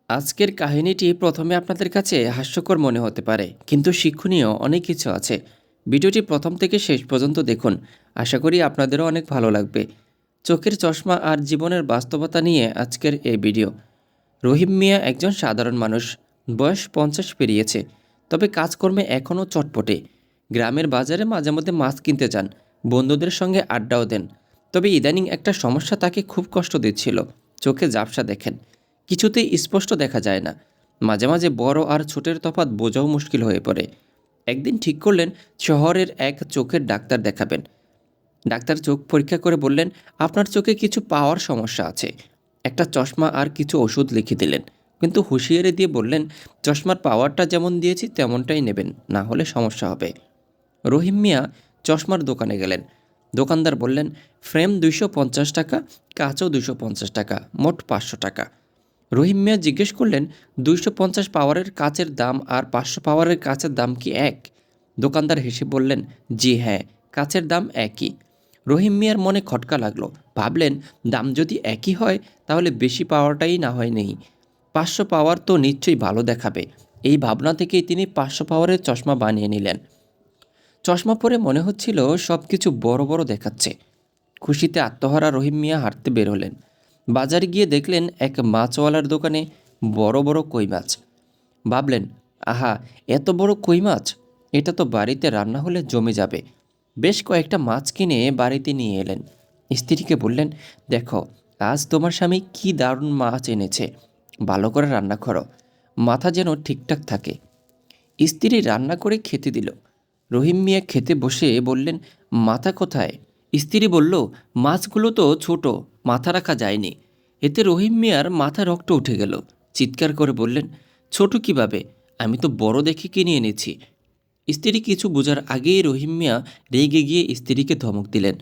আজকের কাহিনীটি প্রথমে আপনাদের কাছে হাস্যকর মনে হতে পারে, কিন্তু শিক্ষণীয় অনেক কিছু আছে। ভিডিওটি প্রথম থেকে শেষ পর্যন্ত দেখুন। আশা করি আপনাদেরও অনেক ভালো লাগবে। চোখের চশমা আর জীবনের বাস্তবতা নিয়ে আজকের এই ভিডিও। রহিম মিয়া একজন সাধারণ মানুষ। বয়স 50 পেরিয়েছে, তবে কাজকর্মে এখনও চটপটে। গ্রামের বাজারে মাঝে মধ্যে মাছ কিনতে যান, বন্ধুদের সঙ্গে আড্ডাও দেন। তবে ইদানিং একটা সমস্যা তাকে খুব কষ্ট দিচ্ছিল। চোখে ঝাপসা দেখেন, কিছুতেই স্পষ্ট দেখা যায় না। মাঝে মাঝে বড় আর ছোটের তফাৎ বোঝাও মুশকিল হয়ে পড়ে। একদিন ঠিক করলেন শহরের এক চোখের ডাক্তার দেখাবেন। ডাক্তার চোখ পরীক্ষা করে বললেন, আপনার চোখে কিছু পাওয়ার সমস্যা আছে। একটা চশমা আর কিছু ওষুধ লিখে দিলেন, কিন্তু হুঁশিয়ারি দিয়ে বললেন, চশমার পাওয়ারটা যেমন দিয়েছি তেমনটাই নেবেন, না হলে সমস্যা হবে। রহিম মিয়া চশমার দোকানে গেলেন। দোকানদার বললেন, ফ্রেম 250 টাকা, কাঁচও 250 টাকা, মোট 500 টাকা। রহিম মিয়া জিজ্ঞেস করলেন, 250 পাওয়ারের কাচের দাম আর 500 পাওয়ারের কাচের দাম কি এক? দোকানদার হেসে বললেন, জি হ্যাঁ, কাচের দাম একই। রহিম মিয়ার মনে খটকা লাগলো। ভাবলেন, দাম যদি একই হয় তাহলে বেশি পাওয়ারটাই না হয় নেই। 500 পাওয়ার তো নিশ্চয়ই ভালো দেখাবে। এই ভাবনা থেকেই তিনি 500 পাওয়ারের চশমা বানিয়ে নিলেন। চশমা পরে মনে হচ্ছিল সব কিছু বড় বড় দেখাচ্ছে। খুশিতে আত্মহারা রহিম মিয়া হাঁটতে বের হলেন। বাজারে গিয়ে দেখলেন এক মাছওয়ালার দোকানে বড় বড় কই মাছ। ভাবলেন, আহা, এত বড় কই মাছ! এটা তো বাড়িতে রান্না হলে জমে যাবে। বেশ কয়েকটা মাছ কিনে বাড়িতে নিয়ে এলেন। স্ত্রীকে বললেন, দেখো, আজ তোমার স্বামী কি দারুণ মাছ এনেছে, ভালো করে রান্না করো, মাথা যেন ঠিকঠাক থাকে। স্ত্রী রান্না করে খেতে দিল। রহিম মিয়া খেতে বসে বললেন, মাথা কোথায়? স্ত্রী বলল, মাছগুলো তো ছোট, মাথা রাখা যায়নি। এতে রহিম মিয়ার মাথা রক্ত উঠে গেল। চিৎকার করে বললেন, ছোট কিভাবে? আমি তো বড় দেখে কিনে এনেছি। স্ত্রী কিছু বোঝার আগেই রহিম মিয়া রেগে গিয়ে স্ত্রীকে ধমক দিলেন।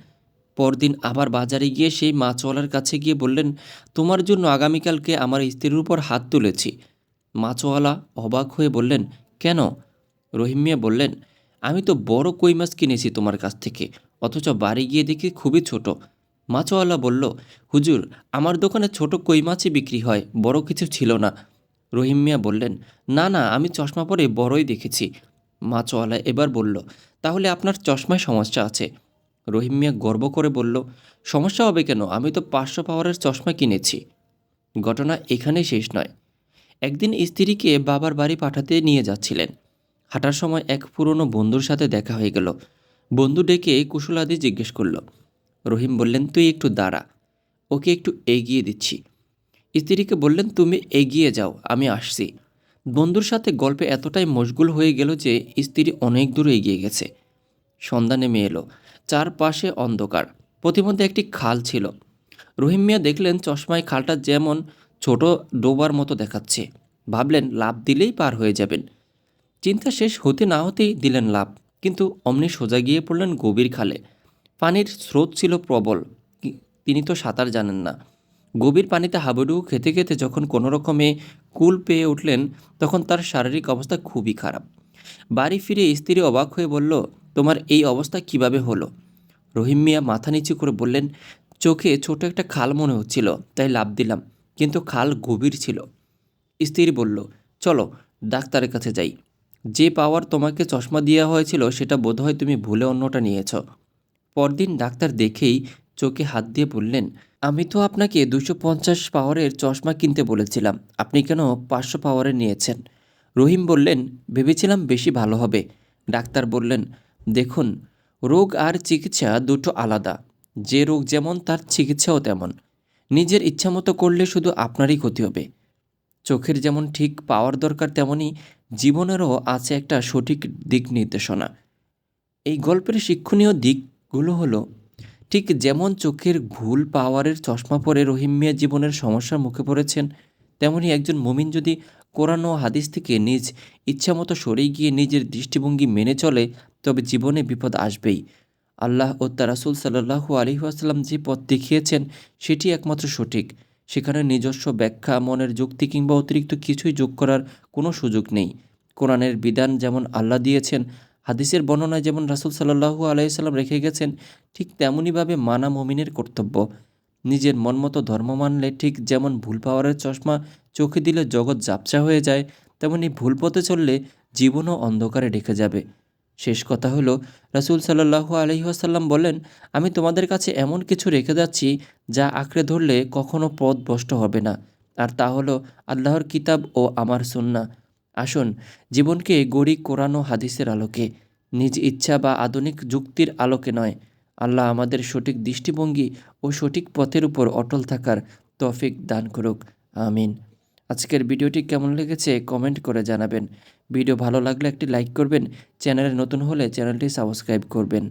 পরদিন আবার বাজারে গিয়ে সেই মাছওয়ালার কাছে গিয়ে বললেন, তোমার জন্য আগামীকালকে আমার স্ত্রীর উপর হাত তুলেছি। মাছওয়ালা অবাক হয়ে বললেন, কেন? রহিম মিয়া বললেন, আমি তো বড় কই মাছ কিনেছি তোমার কাছ থেকে, অথচ বাড়ি গিয়ে দেখি খুবই ছোট। মাছওয়ালা বলল, হুজুর, আমার দোকানে ছোট কই মাছই বিক্রি হয়, বড় কিছু ছিল না। রহিম মিয়া বললেন, না না, আমি চশমা পরে বড়ই দেখেছি। মাছওয়ালা এবার বলল, তাহলে আপনার চশমায় সমস্যা আছে। রহিম মিয়া গর্ব করে বলল, সমস্যা হবে কেন? আমি তো 500 পাওয়ারের চশমা কিনেছি। ঘটনা এখানেই শেষ নয়। একদিন স্ত্রীকে বাবার বাড়ি পাঠাতে নিয়ে যাচ্ছিলেন। হাঁটার সময় এক পুরনো বন্ধুর সাথে দেখা হয়ে গেল। বন্ধু ডেকে কুশলাদি জিজ্ঞেস করল। রহিম বললেন, তুই একটু দাঁড়া, ওকে একটু এগিয়ে দিচ্ছি। স্ত্রীকে বললেন, তুমি এগিয়ে যাও, আমি আসছি। বন্ধুর সাথে গল্পে এতটাই মশগুল হয়ে গেল যে স্ত্রী অনেক দূর এগিয়ে গেছে। সন্ধ্যা নেমে এলো। চারপাশে অন্ধকার। পথিমধ্যে একটি খাল ছিল। রহিম মিয়া দেখলেন চশমায় খালটা যেমন ছোট ডোবার মতো দেখাচ্ছে। ভাবলেন, লাফ দিলেই পার হয়ে যাবেন। চিন্তা শেষ হতে না হতেই দিলেন লাফ, কিন্তু অমনি সোজা গিয়ে পড়লেন গভীর খালে। পানির স্রোত ছিল প্রবল। তিনি তো সাঁতার জানেন না। গভীর পানিতে হাবুডুবু খেতে খেতে যখন কোনো রকমে কুল পেয়ে উঠলেন, তখন তার শারীরিক অবস্থা খুবই খারাপ। বাড়ি ফিরে স্ত্রী অবাক হয়ে বলল, তোমার এই অবস্থা কিভাবে হলো? রহিম মিয়া মাথা নিচু করে বললেন, চোখে ছোট একটা খাল মনে হচ্ছিল, তাই লাফ দিলাম, কিন্তু খাল গভীর ছিল। স্ত্রী বলল, চলো ডাক্তারের কাছে যাই। যে পাওয়ার তোমাকে চশমা দেওয়া হয়েছিল সেটা বোধহয় তুমি ভুলে অন্যটা নিয়েছ। পরদিন ডাক্তার দেখেই চোখে হাত দিয়ে বললেন, আমি তো আপনাকে 250 পাওয়ারের চশমা কিনতে বলেছিলাম, আপনি কেন 500 পাওয়ারের নিয়েছেন? রহিম বললেন, ভেবেছিলাম বেশি ভালো হবে। ডাক্তার বললেন, দেখুন, রোগ আর চিকিৎসা দুটো আলাদা। যে রোগ যেমন তার চিকিৎসাও তেমন। নিজের ইচ্ছামতো করলে শুধু আপনারই ক্ষতি হবে। চোখের যেমন ঠিক পাওয়ার দরকার, তেমনি জীবনেরও আছে একটা সঠিক দিক নির্দেশনা। এই গল্পের শিক্ষণীয় দিকগুলো হলো, ঠিক যেমন চোখের ভুল পাওয়ারের চশমা পরে রহিম মিয়া জীবনের সমস্যার মুখে পড়েছেন, তেমনি একজন মুমিন যদি কোরআন ও হাদিস থেকে নিজ ইচ্ছামতো সরে গিয়ে নিজের দৃষ্টিভঙ্গি মেনে চলে, তবে জীবনে বিপদ আসবেই। আল্লাহ ও তার রাসূল সাল্লাল্লাহু আলাইহি ওয়াসাল্লাম যে পথ দেখিয়েছেন সেটি একমাত্র সঠিক। সেখানে নিজস্ব ব্যাখ্যা, মনের যুক্তি কিংবা অতিরিক্ত কিছুই যোগ করার কোনো সুযোগ নেই। কোরআনের বিধান যেমন আল্লাহ দিয়েছেন, হাদিসের বর্ণনায় যেমন রাসূল সাল্লাল্লাহু আলাইহি সাল্লাম রেখে গেছেন, ঠিক তেমনইভাবে মানা মুমিনের কর্তব্য। নিজের মনমতো ধর্ম মানলে ঠিক যেমন ভুল পাওয়ারের চশমা চোখে দিলে জগৎ ঝাপসা হয়ে যায়, তেমনি ভুল পথে চললে জীবনও অন্ধকারে ঢেকে যাবে। শেষ কথা হলো, রাসূল সাল্লাল্লাহু আলাইহি ওয়াসাল্লাম বলেন, আমি তোমাদের কাছে এমন কিছু রেখে যাচ্ছি যা আঁকড়ে ধরলে কখনো পথ ভ্রষ্ট হবে না, আর তা হলো আল্লাহর কিতাব ও আমার সুন্নাহ। আসুন জীবনকে গড়ি কোরআন ও হাদিসের আলোকে, নিজ ইচ্ছা বা আধুনিক যুক্তির আলোকে নয়। আল্লাহ আমাদের সঠিক দৃষ্টিভঙ্গি ও সঠিক পথের উপর অটল থাকার তৌফিক দান করুক। আমিন। আজকের ভিডিওটি কেমন লেগেছে কমেন্ট করে জানাবেন। ভিডিও ভালো লাগলে একটি লাইক করবেন, চ্যানেলে নতুন হলে চ্যানেলটি সাবস্ক্রাইব করবেন।